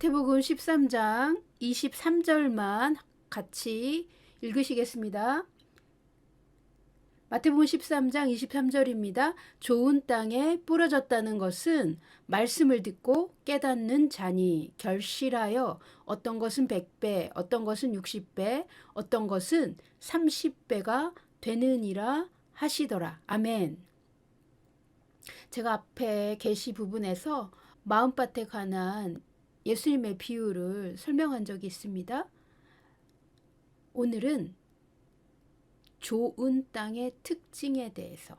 마태복음 13장 23절만 같이 읽으시겠습니다. 마태복음 13장 23절입니다. 좋은 땅에 뿌려졌다는 것은 말씀을 듣고 깨닫는 자니 결실하여 어떤 것은 100배, 어떤 것은 60배, 어떤 것은 30배가 되느니라 하시더라. 아멘. 제가 앞에 계시 부분에서 마음밭에 관한 예수님의 비유를 설명한 적이 있습니다. 오늘은 좋은 땅의 특징에 대해서,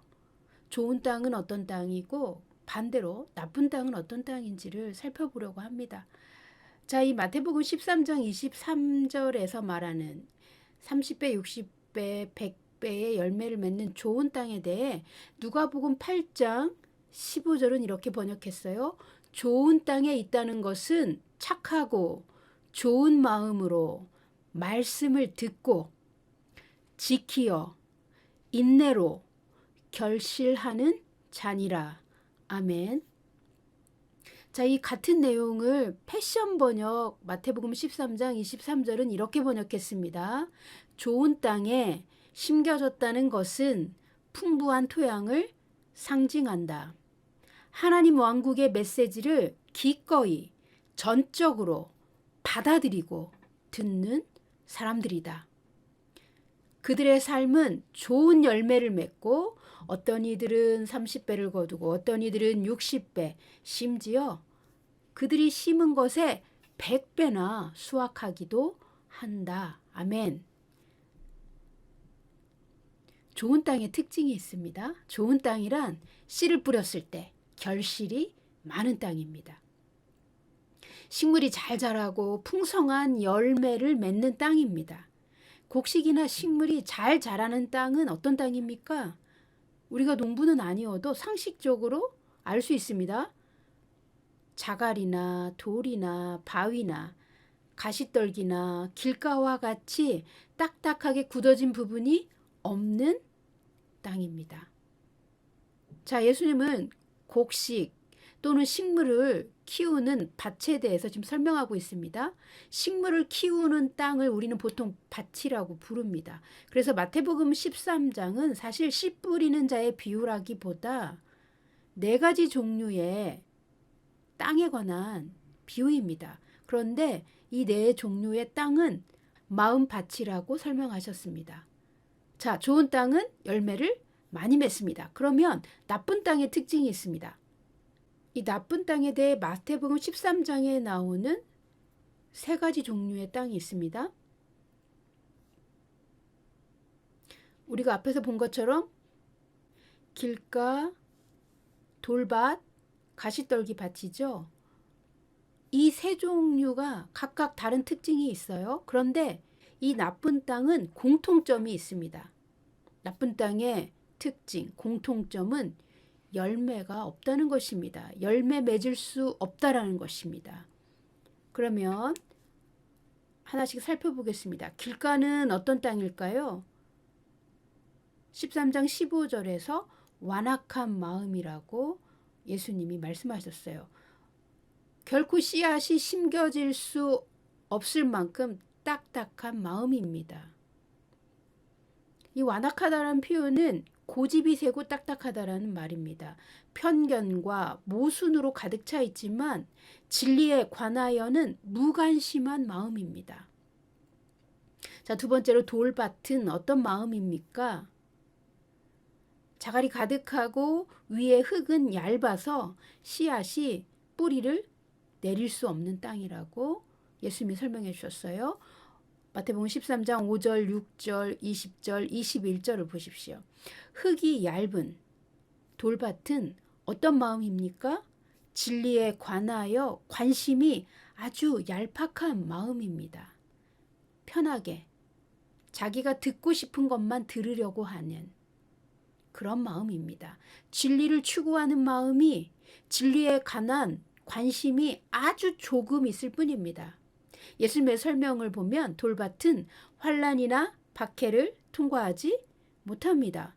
좋은 땅은 어떤 땅이고 반대로 나쁜 땅은 어떤 땅인지를 살펴보려고 합니다. 자, 이 마태복음 13장 23절에서 말하는 30배, 60배, 100배의 열매를 맺는 좋은 땅에 대해 누가복음 8장 15절은 이렇게 번역했어요. 좋은 땅에 있다는 것은 착하고 좋은 마음으로 말씀을 듣고 지키어 인내로 결실하는 자니라. 아멘. 자, 이 같은 내용을 패션 번역 마태복음 13장 23절은 이렇게 번역했습니다. 좋은 땅에 심겨졌다는 것은 풍부한 토양을 상징한다. 하나님 왕국의 메시지를 기꺼이 전적으로 받아들이고 듣는 사람들이다. 그들의 삶은 좋은 열매를 맺고 어떤 이들은 30배를 거두고 어떤 이들은 60배, 심지어 그들이 심은 것에 100배나 수확하기도 한다. 아멘. 좋은 땅의 특징이 있습니다. 좋은 땅이란 씨를 뿌렸을 때 결실이 많은 땅입니다. 식물이 잘 자라고 풍성한 열매를 맺는 땅입니다. 곡식이나 식물이 잘 자라는 땅은 어떤 땅입니까? 우리가 농부는 아니어도 상식적으로 알 수 있습니다. 자갈이나 돌이나 바위나 가시떨기나 길가와 같이 딱딱하게 굳어진 부분이 없는 땅입니다. 자, 예수님은 곡식 또는 식물을 키우는 밭에 대해서 지금 설명하고 있습니다. 식물을 키우는 땅을 우리는 보통 밭이라고 부릅니다. 그래서 마태복음 13장은 사실 씨 뿌리는 자의 비유라기보다 4가지 종류의 땅에 관한 비유입니다. 그런데 이 4종류의 땅은 마음밭이라고 설명하셨습니다. 자, 좋은 땅은 열매를 많이 맺습니다. 그러면 나쁜 땅의 특징이 있습니다. 이 나쁜 땅에 대해 마태복음 13장에 나오는 3가지 종류의 땅이 있습니다. 우리가 앞에서 본 것처럼 길가, 돌밭, 가시떨기 밭이죠. 이 3종류가 각각 다른 특징이 있어요. 그런데 이 나쁜 땅은 공통점이 있습니다. 나쁜 땅의 특징, 공통점은 열매가 없다는 것입니다. 열매 맺을 수 없다라는 것입니다. 그러면 하나씩 살펴보겠습니다. 길가는 어떤 땅일까요? 13장 15절에서 완악한 마음이라고 예수님이 말씀하셨어요. 결코 씨앗이 심겨질 수 없을 만큼 딱딱한 마음입니다. 이 완악하다라는 표현은 고집이 세고 딱딱하다라는 말입니다. 편견과 모순으로 가득 차 있지만 진리에 관하여는 무관심한 마음입니다. 자, 2번째로 돌밭은 어떤 마음입니까? 자갈이 가득하고 위에 흙은 얇아서 씨앗이 뿌리를 내릴 수 없는 땅이라고 예수님이 설명해 주셨어요. 마태복음 13장 5절, 6절, 20절, 21절을 보십시오. 흙이 얇은 돌밭은 어떤 마음입니까? 진리에 관하여 관심이 아주 얄팍한 마음입니다. 편하게 자기가 듣고 싶은 것만 들으려고 하는 그런 마음입니다. 진리를 추구하는 마음이 진리에 관한 관심이 아주 조금 있을 뿐입니다. 예수님의 설명을 보면 돌밭은 환난이나 박해를 통과하지 못합니다.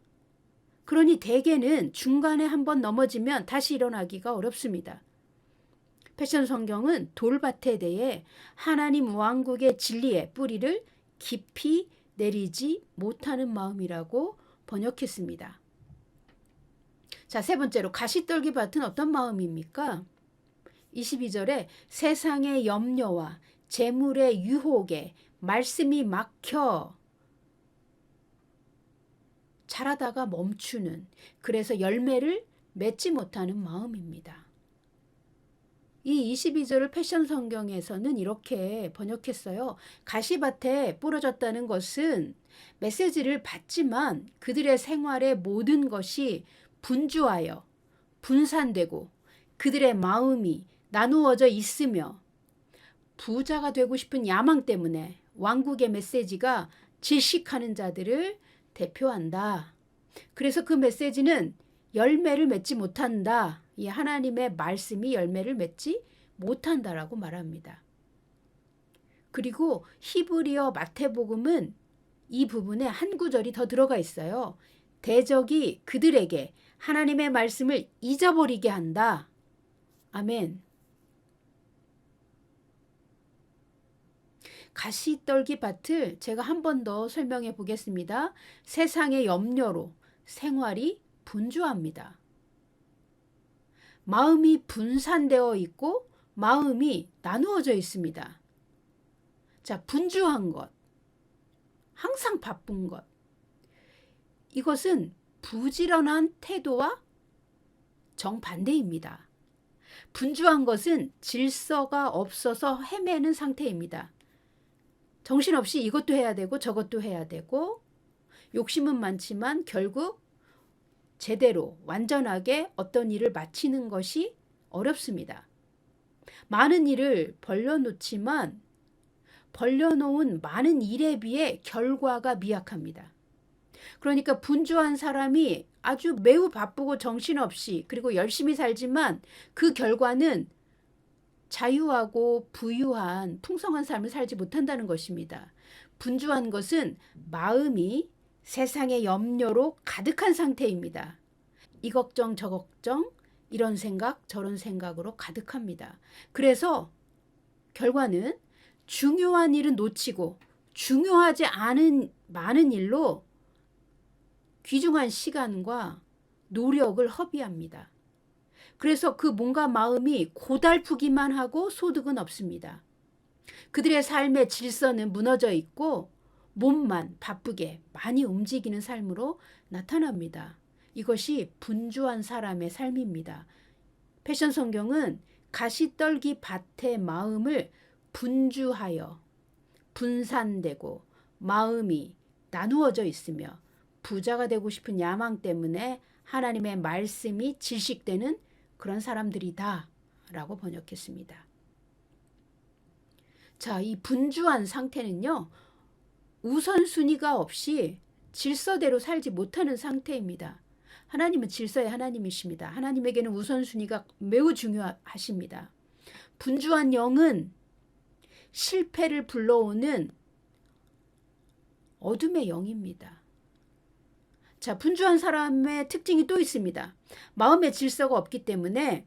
그러니 대개는 중간에 한번 넘어지면 다시 일어나기가 어렵습니다. 패션 성경은 돌밭에 대해 하나님 왕국의 진리의 뿌리를 깊이 내리지 못하는 마음이라고 번역했습니다. 자, 세 번째로 가시떨기 밭은 어떤 마음입니까? 22절에 세상의 염려와 재물의 유혹에 말씀이 막혀 자라다가 멈추는, 그래서 열매를 맺지 못하는 마음입니다. 이 22절을 패션 성경에서는 이렇게 번역했어요. 가시밭에 부러졌다는 것은 메시지를 받지만 그들의 생활의 모든 것이 분주하여 분산되고 그들의 마음이 나누어져 있으며 부자가 되고 싶은 야망 때문에 왕국의 메시지가 질식하는 자들을 대표한다. 그래서 그 메시지는 열매를 맺지 못한다. 이 하나님의 말씀이 열매를 맺지 못한다라고 말합니다. 그리고 히브리어 마태복음은 이 부분에 한 구절이 더 들어가 있어요. 대적이 그들에게 하나님의 말씀을 잊어버리게 한다. 아멘. 가시떨기 밭을 제가 한 번 더 설명해 보겠습니다. 세상의 염려로 생활이 분주합니다. 마음이 분산되어 있고 마음이 나누어져 있습니다. 자, 분주한 것, 항상 바쁜 것. 이것은 부지런한 태도와 정반대입니다. 분주한 것은 질서가 없어서 헤매는 상태입니다. 정신없이 이것도 해야 되고 저것도 해야 되고 욕심은 많지만 결국 제대로 완전하게 어떤 일을 마치는 것이 어렵습니다. 많은 일을 벌려놓지만 벌려놓은 많은 일에 비해 결과가 미약합니다. 그러니까 분주한 사람이 아주 매우 바쁘고 정신없이 그리고 열심히 살지만 그 결과는 자유하고 부유한 풍성한 삶을 살지 못한다는 것입니다. 분주한 것은 마음이 세상의 염려로 가득한 상태입니다. 이 걱정 저 걱정 이런 생각 저런 생각으로 가득합니다. 그래서 결과는 중요한 일은 놓치고 중요하지 않은 많은 일로 귀중한 시간과 노력을 허비합니다. 그래서 그 몸과 마음이 고달프기만 하고 소득은 없습니다. 그들의 삶의 질서는 무너져 있고 몸만 바쁘게 많이 움직이는 삶으로 나타납니다. 이것이 분주한 사람의 삶입니다. 패션 성경은 가시떨기 밭의 마음을 분주하여 분산되고 마음이 나누어져 있으며 부자가 되고 싶은 야망 때문에 하나님의 말씀이 질식되는 그런 사람들이다 라고 번역했습니다. 자, 이 분주한 상태는요, 우선순위가 없이 질서대로 살지 못하는 상태입니다. 하나님은 질서의 하나님이십니다. 하나님에게는 우선순위가 매우 중요하십니다. 분주한 영은 실패를 불러오는 어둠의 영입니다. 자, 분주한 사람의 특징이 또 있습니다. 마음의 질서가 없기 때문에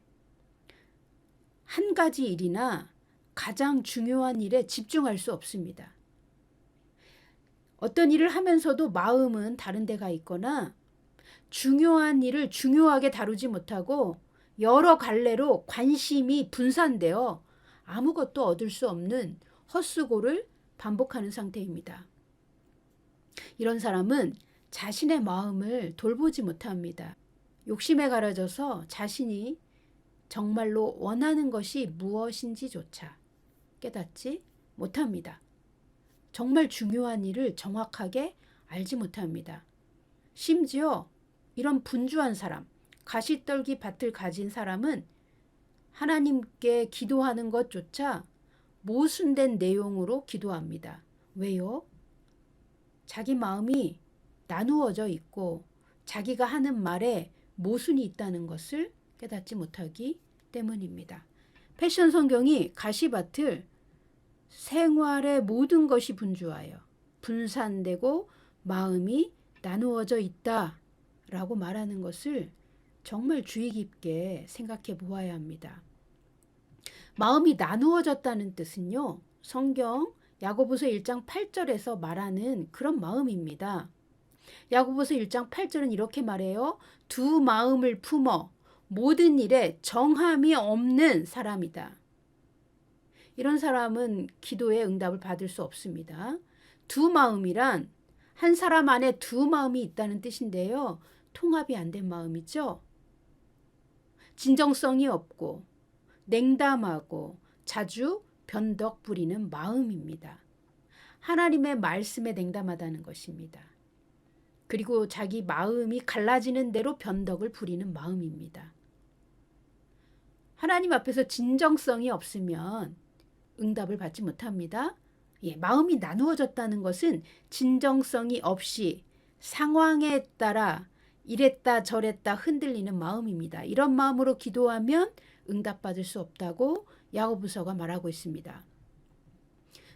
한 가지 일이나 가장 중요한 일에 집중할 수 없습니다. 어떤 일을 하면서도 마음은 다른 데가 있거나 중요한 일을 중요하게 다루지 못하고 여러 갈래로 관심이 분산되어 아무것도 얻을 수 없는 헛수고를 반복하는 상태입니다. 이런 사람은 자신의 마음을 돌보지 못합니다. 욕심에 가라져서 자신이 정말로 원하는 것이 무엇인지조차 깨닫지 못합니다. 정말 중요한 일을 정확하게 알지 못합니다. 심지어 이런 분주한 사람, 가시떨기 밭을 가진 사람은 하나님께 기도하는 것조차 모순된 내용으로 기도합니다. 왜요? 자기 마음이 나누어져 있고 자기가 하는 말에 모순이 있다는 것을 깨닫지 못하기 때문입니다. 패션 성경이 가시밭을 생활의 모든 것이 분주하여 분산되고 마음이 나누어져 있다라고 말하는 것을 정말 주의 깊게 생각해 보아야 합니다. 마음이 나누어졌다는 뜻은요. 성경 야고보서 1장 8절에서 말하는 그런 마음입니다. 야고보서 1장 8절은 이렇게 말해요. 두 마음을 품어 모든 일에 정함이 없는 사람이다. 이런 사람은 기도의 응답을 받을 수 없습니다. 두 마음이란 한 사람 안에 두 마음이 있다는 뜻인데요. 통합이 안 된 마음이죠. 진정성이 없고 냉담하고 자주 변덕 부리는 마음입니다. 하나님의 말씀에 냉담하다는 것입니다. 그리고 자기 마음이 갈라지는 대로 변덕을 부리는 마음입니다. 하나님 앞에서 진정성이 없으면 응답을 받지 못합니다. 마음이 나누어졌다는 것은 진정성이 없이 상황에 따라 이랬다 저랬다 흔들리는 마음입니다. 이런 마음으로 기도하면 응답받을 수 없다고 야고보서가 말하고 있습니다.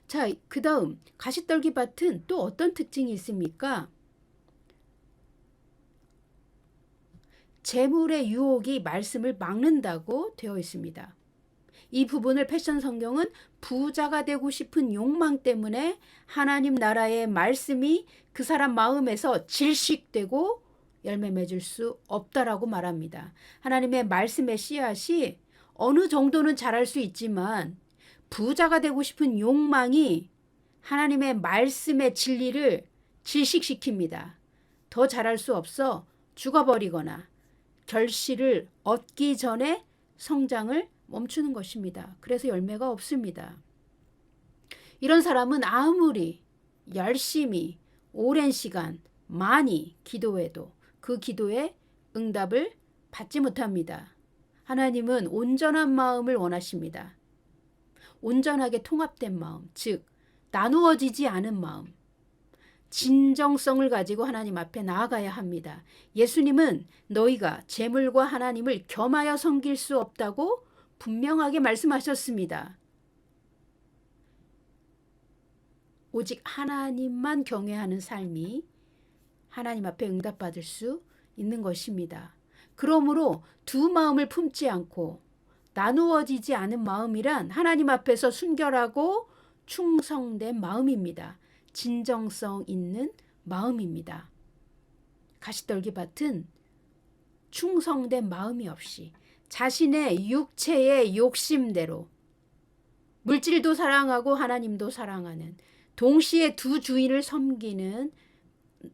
자, 그 다음 가시떨기 밭은 또 어떤 특징이 있습니까? 재물의 유혹이 말씀을 막는다고 되어 있습니다. 이 부분을 패션 성경은 부자가 되고 싶은 욕망 때문에 하나님 나라의 말씀이 그 사람 마음에서 질식되고 열매 맺을 수 없다라고 말합니다. 하나님의 말씀의 씨앗이 어느 정도는 자랄 수 있지만 부자가 되고 싶은 욕망이 하나님의 말씀의 진리를 질식시킵니다. 더 자랄 수 없어 죽어버리거나 결실을 얻기 전에 성장을 멈추는 것입니다. 그래서 열매가 없습니다. 이런 사람은 아무리 열심히 오랜 시간 많이 기도해도 그 기도에 응답을 받지 못합니다. 하나님은 온전한 마음을 원하십니다. 온전하게 통합된 마음, 즉 나누어지지 않은 마음, 진정성을 가지고 하나님 앞에 나아가야 합니다. 예수님은 너희가 재물과 하나님을 겸하여 섬길 수 없다고 분명하게 말씀하셨습니다. 오직 하나님만 경외하는 삶이 하나님 앞에 응답받을 수 있는 것입니다. 그러므로 두 마음을 품지 않고 나누어지지 않은 마음이란 하나님 앞에서 순결하고 충성된 마음입니다. 진정성 있는 마음입니다. 가시떨기 밭은 충성된 마음이 없이 자신의 육체의 욕심대로 물질도 사랑하고 하나님도 사랑하는 동시에 두 주인을 섬기는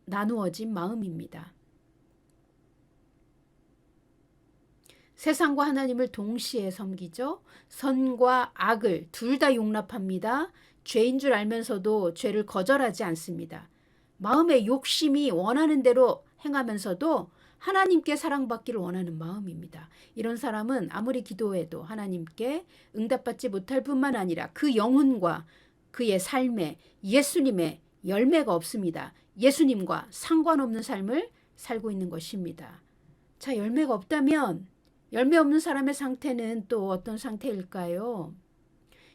나누어진 마음입니다. 세상과 하나님을 동시에 섬기죠. 선과 악을 둘 다 용납합니다. 죄인 줄 알면서도 죄를 거절하지 않습니다. 마음의 욕심이 원하는 대로 행하면서도 하나님께 사랑받기를 원하는 마음입니다. 이런 사람은 아무리 기도해도 하나님께 응답받지 못할 뿐만 아니라 그 영혼과 그의 삶에 예수님의 열매가 없습니다. 예수님과 상관없는 삶을 살고 있는 것입니다. 자, 열매가 없다면 열매 없는 사람의 상태는 또 어떤 상태일까요?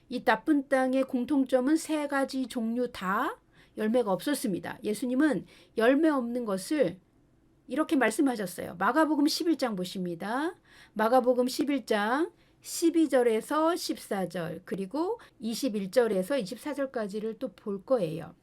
이 나쁜 땅의 공통점은 세 가지 종류 다 열매가 없었습니다. 예수님은 열매 없는 것을 이렇게 말씀하셨어요. 마가복음 11장 보십니다. 마가복음 11장 12절에서 14절 그리고 21절에서 24절까지를 또 볼 거예요.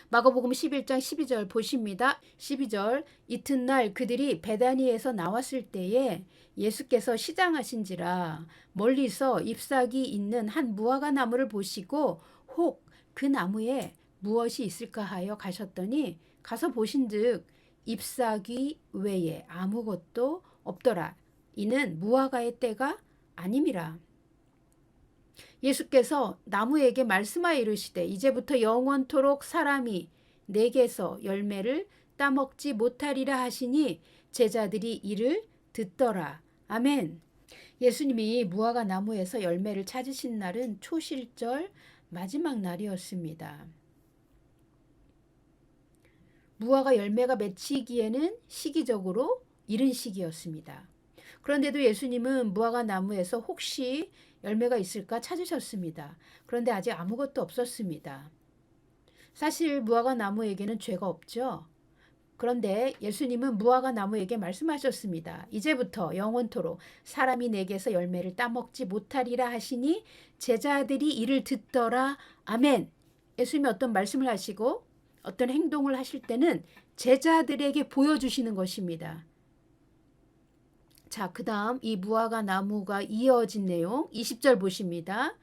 마가복음 11장 12절 보십니다. 12절 이튿날 그들이 베다니에서 나왔을 때에 예수께서 시장하신지라 멀리서 잎사귀 있는 한 무화과 나무를 보시고 혹 그 나무에 무엇이 있을까 하여 가셨더니 가서 보신즉 잎사귀 외에 아무것도 없더라. 이는 무화과의 때가 아님이라. 예수께서 나무에게 말씀하여 이르시되 이제부터 영원토록 사람이 내게서 열매를 따먹지 못하리라 하시니 제자들이 이를 듣더라. 아멘. 예수님이 무화과 나무에서 열매를 찾으신 날은 초실절 마지막 날이었습니다. 무화과 열매가 맺히기에는 시기적으로 이른 시기였습니다. 그런데도 예수님은 무화과 나무에서 혹시 열매가 있을까 찾으셨습니다. 그런데 아직 아무것도 없었습니다. 사실 무화과 나무에게는 죄가 없죠. 그런데 예수님은 무화과 나무에게 말씀하셨습니다. 이제부터 영원토록 사람이 내게서 열매를 따먹지 못하리라 하시니 제자들이 이를 듣더라. 아멘. 예수님이 어떤 말씀을 하시고 어떤 행동을 하실 때는 제자들에게 보여주시는 것입니다. 자, 그 다음 이 무화과 나무가 이어진 내용 20절 보십니다.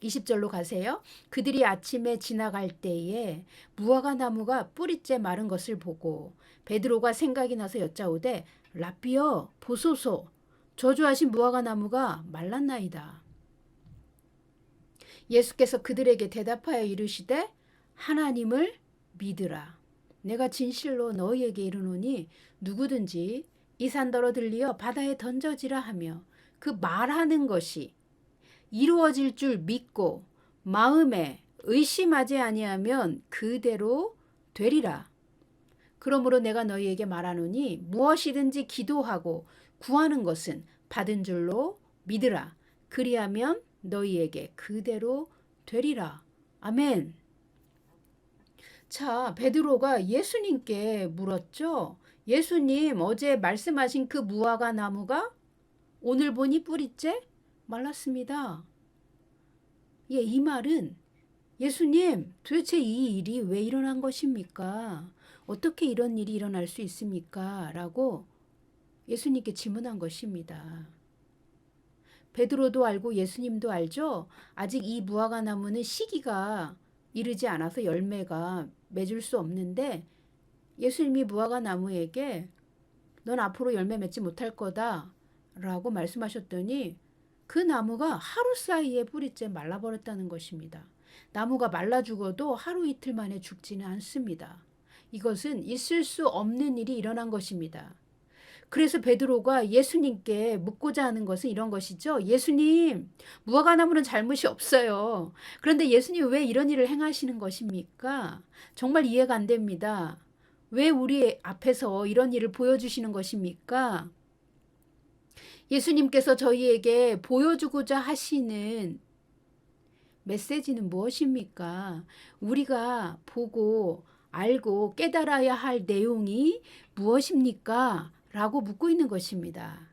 20절로 가세요. 그들이 아침에 지나갈 때에 무화과 나무가 뿌리째 마른 것을 보고 베드로가 생각이 나서 여짜오되 랍비여 보소서 저주하신 무화과 나무가 말랐나이다. 예수께서 그들에게 대답하여 이르시되 하나님을 믿으라. 내가 진실로 너희에게 이르노니 누구든지 이 산더러 들리어 바다에 던져지라 하며 그 말하는 것이 이루어질 줄 믿고 마음에 의심하지 아니하면 그대로 되리라. 그러므로 내가 너희에게 말하노니 무엇이든지 기도하고 구하는 것은 받은 줄로 믿으라. 그리하면 너희에게 그대로 되리라. 아멘. 자, 베드로가 예수님께 물었죠. 예수님, 어제 말씀하신 그 무화과 나무가 오늘 보니 뿌리째 말랐습니다. 예, 이 말은 예수님, 도대체 이 일이 왜 일어난 것입니까? 어떻게 이런 일이 일어날 수 있습니까? 라고 예수님께 질문한 것입니다. 베드로도 알고 예수님도 알죠? 아직 이 무화과 나무는 시기가 이르지 않아서 열매가 맺을 수 없는데 예수님이 무화과 나무에게 넌 앞으로 열매 맺지 못할 거다 라고 말씀하셨더니 그 나무가 하루 사이에 뿌리째 말라버렸다는 것입니다. 나무가 말라 죽어도 하루 이틀 만에 죽지는 않습니다. 이것은 있을 수 없는 일이 일어난 것입니다. 그래서 베드로가 예수님께 묻고자 하는 것은 이런 것이죠. 예수님, 무화과 나무는 잘못이 없어요. 그런데 예수님 왜 이런 일을 행하시는 것입니까? 정말 이해가 안 됩니다. 왜 우리 앞에서 이런 일을 보여주시는 것입니까? 예수님께서 저희에게 보여주고자 하시는 메시지는 무엇입니까? 우리가 보고 알고 깨달아야 할 내용이 무엇입니까? 라고 묻고 있는 것입니다.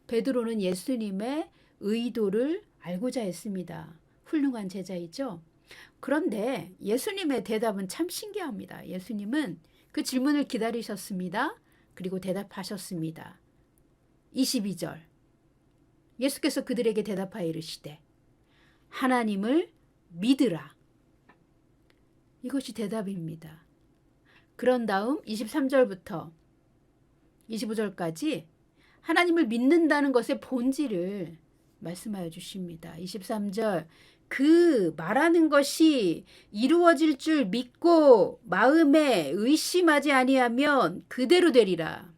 베드로는 예수님의 의도를 알고자 했습니다. 훌륭한 제자이죠. 그런데 예수님의 대답은 참 신기합니다. 예수님은 그 질문을 기다리셨습니다. 그리고 대답하셨습니다. 22절 예수께서 그들에게 대답하여 이르시되 하나님을 믿으라. 이것이 대답입니다. 그런 다음 23절부터 25절까지 하나님을 믿는다는 것의 본질을 말씀하여 주십니다. 23절 그 말하는 것이 이루어질 줄 믿고 마음에 의심하지 아니하면 그대로 되리라.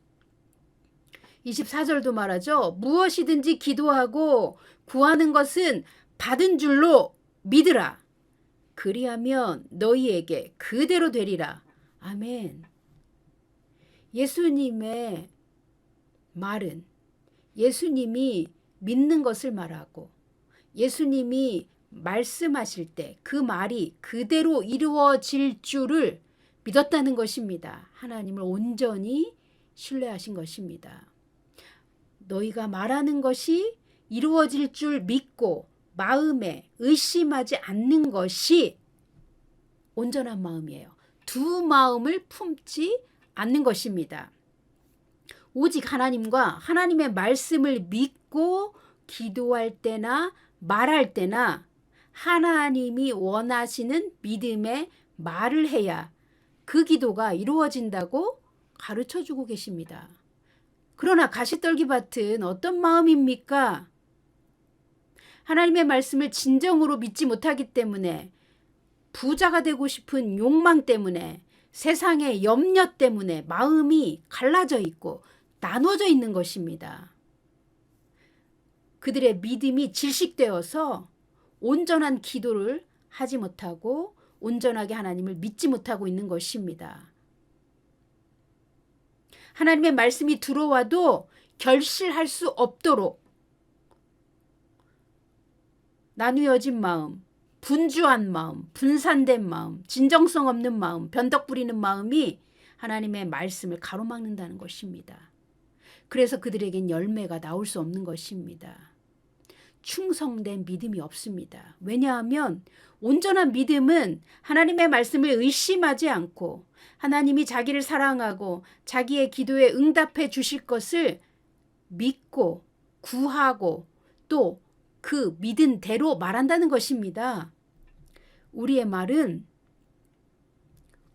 24절도 말하죠. 무엇이든지 기도하고 구하는 것은 받은 줄로 믿으라. 그리하면 너희에게 그대로 되리라. 아멘. 예수님의 말은 예수님이 믿는 것을 말하고 예수님이 말씀하실 때 그 말이 그대로 이루어질 줄을 믿었다는 것입니다. 하나님을 온전히 신뢰하신 것입니다. 너희가 말하는 것이 이루어질 줄 믿고 마음에 의심하지 않는 것이 온전한 마음이에요. 두 마음을 품지 않는 것입니다. 오직 하나님과 하나님의 말씀을 믿고 기도할 때나 말할 때나 하나님이 원하시는 믿음의 말을 해야 그 기도가 이루어진다고 가르쳐주고 계십니다. 그러나 가시떨기밭은 어떤 마음입니까? 하나님의 말씀을 진정으로 믿지 못하기 때문에 부자가 되고 싶은 욕망 때문에 세상의 염려 때문에 마음이 갈라져 있고 나눠져 있는 것입니다. 그들의 믿음이 질식되어서 온전한 기도를 하지 못하고 온전하게 하나님을 믿지 못하고 있는 것입니다. 하나님의 말씀이 들어와도 결실할 수 없도록 나누어진 마음, 분주한 마음, 분산된 마음, 진정성 없는 마음, 변덕 부리는 마음이 하나님의 말씀을 가로막는다는 것입니다. 그래서 그들에겐 열매가 나올 수 없는 것입니다. 충성된 믿음이 없습니다. 왜냐하면 온전한 믿음은 하나님의 말씀을 의심하지 않고 하나님이 자기를 사랑하고 자기의 기도에 응답해 주실 것을 믿고 구하고 또 그 믿은 대로 말한다는 것입니다. 우리의 말은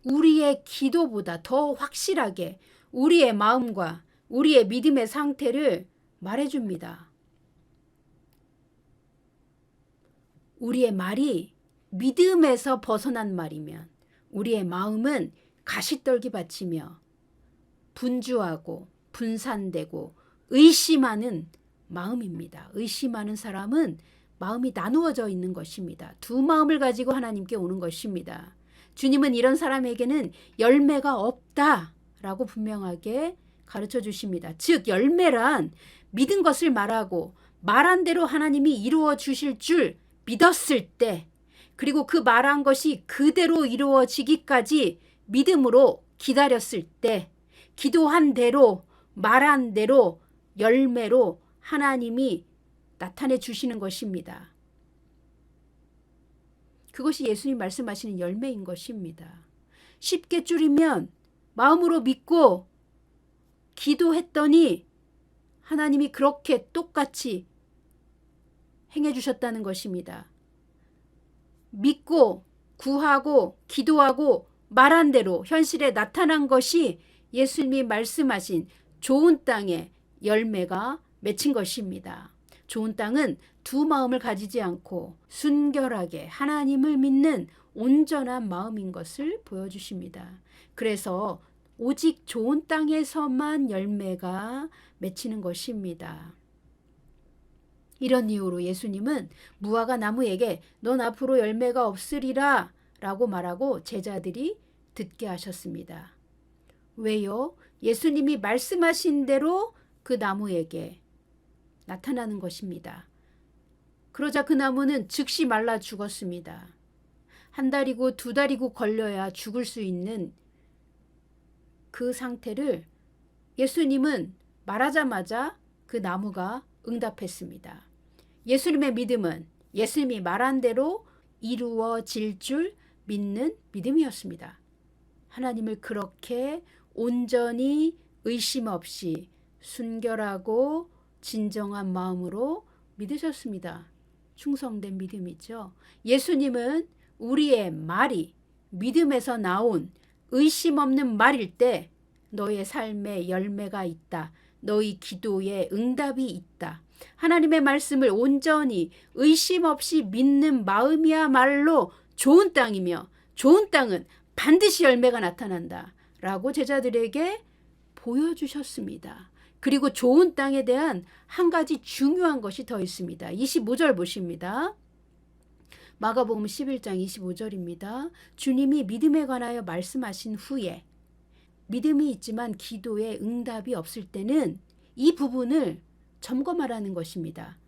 우리의 기도보다 더 확실하게 우리의 마음과 우리의 믿음의 상태를 말해줍니다. 우리의 말이 믿음에서 벗어난 말이면 우리의 마음은 가시떨기 받치며 분주하고 분산되고 의심하는 마음입니다. 의심하는 사람은 마음이 나누어져 있는 것입니다. 두 마음을 가지고 하나님께 오는 것입니다. 주님은 이런 사람에게는 열매가 없다라고 분명하게 가르쳐 주십니다. 즉 열매란 믿은 것을 말하고 말한 대로 하나님이 이루어 주실 줄 믿었을 때, 그리고 그 말한 것이 그대로 이루어지기까지 믿음으로 기다렸을 때, 기도한 대로 말한 대로 열매로 하나님이 나타내 주시는 것입니다. 그것이 예수님 말씀하시는 열매인 것입니다. 쉽게 줄이면 마음으로 믿고 기도했더니 하나님이 그렇게 똑같이 행해 주셨다는 것입니다. 믿고 구하고 기도하고 말한 대로 현실에 나타난 것이 예수님이 말씀하신 좋은 땅의 열매가 맺힌 것입니다. 좋은 땅은 두 마음을 가지지 않고 순결하게 하나님을 믿는 온전한 마음인 것을 보여주십니다. 그래서 오직 좋은 땅에서만 열매가 맺히는 것입니다. 이런 이유로 예수님은 무화과 나무에게 넌 앞으로 열매가 없으리라 라고 말하고 제자들이 듣게 하셨습니다. 왜요? 예수님이 말씀하신 대로 그 나무에게 나타나는 것입니다. 그러자 그 나무는 즉시 말라 죽었습니다. 한 달이고 두 달이고 걸려야 죽을 수 있는 그 상태를 예수님은 말하자마자 그 나무가 응답했습니다. 예수님의 믿음은 예수님이 말한 대로 이루어질 줄 믿는 믿음이었습니다. 하나님을 그렇게 온전히 의심 없이 순결하고 진정한 마음으로 믿으셨습니다. 충성된 믿음이죠. 예수님은 우리의 말이 믿음에서 나온 의심 없는 말일 때 너의 삶에 열매가 있다. 너희 기도에 응답이 있다. 하나님의 말씀을 온전히 의심 없이 믿는 마음이야말로 좋은 땅이며 좋은 땅은 반드시 열매가 나타난다. 라고 제자들에게 보여주셨습니다. 그리고 좋은 땅에 대한 한 가지 중요한 것이 더 있습니다. 25절 보십니다. 마가복음 11장 25절입니다. 주님이 믿음에 관하여 말씀하신 후에 믿음이 있지만 기도에 응답이 없을 때는 이 부분을 점검하라는 것입니다.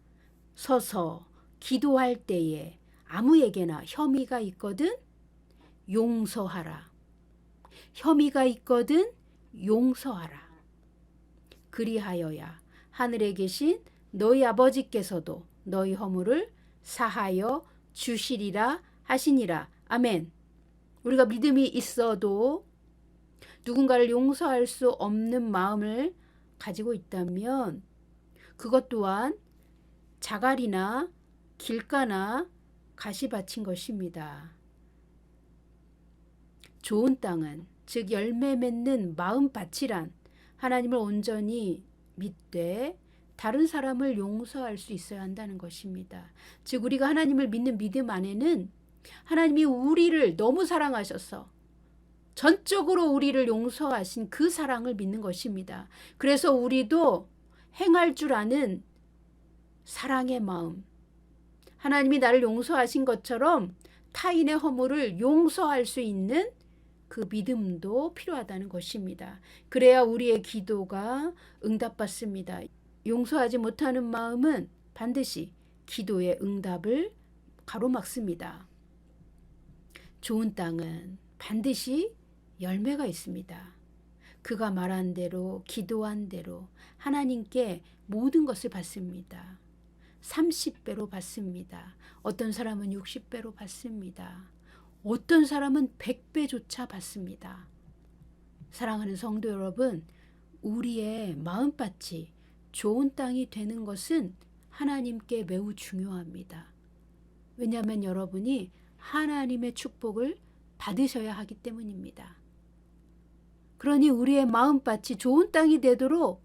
서서 기도할 때에 아무에게나 혐의가 있거든 용서하라. 혐의가 있거든 용서하라. 그리하여야 하늘에 계신 너희 아버지께서도 너희 허물을 사하여 주시리라 하시니라. 아멘. 우리가 믿음이 있어도 누군가를 용서할 수 없는 마음을 가지고 있다면 그것 또한 자갈이나 길가나 가시밭인 것입니다. 좋은 땅은 즉 열매 맺는 마음밭이란 하나님을 온전히 믿되 다른 사람을 용서할 수 있어야 한다는 것입니다. 즉 우리가 하나님을 믿는 믿음 안에는 하나님이 우리를 너무 사랑하셔서 전적으로 우리를 용서하신 그 사랑을 믿는 것입니다. 그래서 우리도 행할 줄 아는 사랑의 마음, 하나님이 나를 용서하신 것처럼 타인의 허물을 용서할 수 있는 그 믿음도 필요하다는 것입니다. 그래야 우리의 기도가 응답받습니다. 용서하지 못하는 마음은 반드시 기도의 응답을 가로막습니다. 좋은 땅은 반드시 열매가 있습니다. 그가 말한 대로, 기도한 대로 하나님께 모든 것을 받습니다. 30배로 받습니다. 어떤 사람은 60배로 받습니다. 어떤 사람은 100배조차 받습니다. 사랑하는 성도 여러분, 우리의 마음밭이 좋은 땅이 되는 것은 하나님께 매우 중요합니다. 왜냐하면 여러분이 하나님의 축복을 받으셔야 하기 때문입니다. 그러니 우리의 마음밭이 좋은 땅이 되도록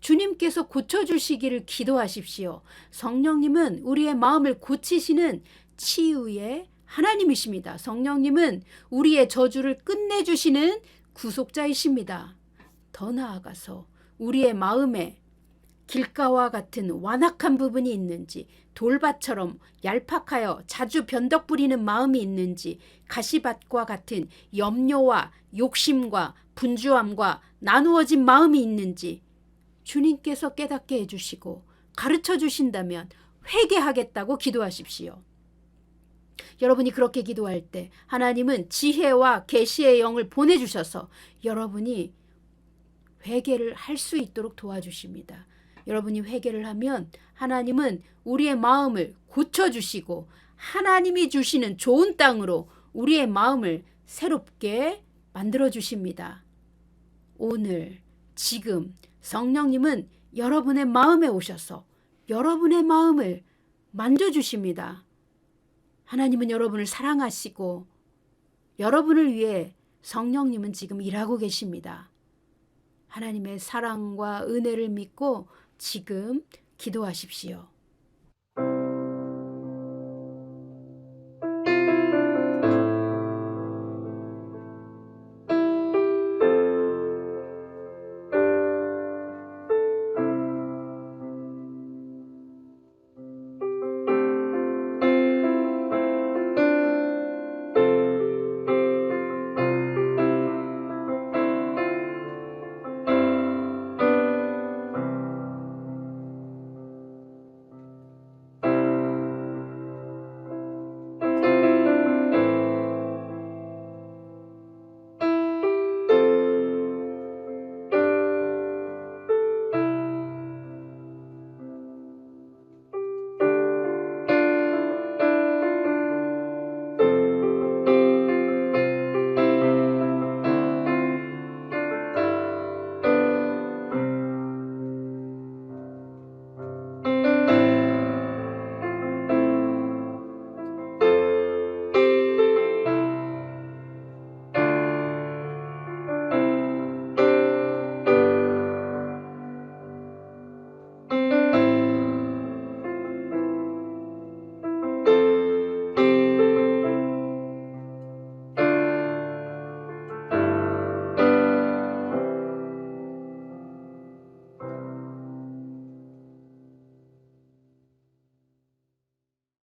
주님께서 고쳐주시기를 기도하십시오. 성령님은 우리의 마음을 고치시는 치유의 하나님이십니다. 성령님은 우리의 저주를 끝내주시는 구속자이십니다. 더 나아가서 우리의 마음에 길가와 같은 완악한 부분이 있는지, 돌밭처럼 얄팍하여 자주 변덕 부리는 마음이 있는지, 가시밭과 같은 염려와 욕심과 분주함과 나누어진 마음이 있는지 주님께서 깨닫게 해주시고 가르쳐 주신다면 회개하겠다고 기도하십시오. 여러분이 그렇게 기도할 때 하나님은 지혜와 계시의 영을 보내주셔서 여러분이 회개를 할 수 있도록 도와주십니다. 여러분이 회개를 하면 하나님은 우리의 마음을 고쳐주시고 하나님이 주시는 좋은 땅으로 우리의 마음을 새롭게 만들어주십니다. 오늘 지금 성령님은 여러분의 마음에 오셔서 여러분의 마음을 만져주십니다. 하나님은 여러분을 사랑하시고 여러분을 위해 성령님은 지금 일하고 계십니다. 하나님의 사랑과 은혜를 믿고 지금 기도하십시오.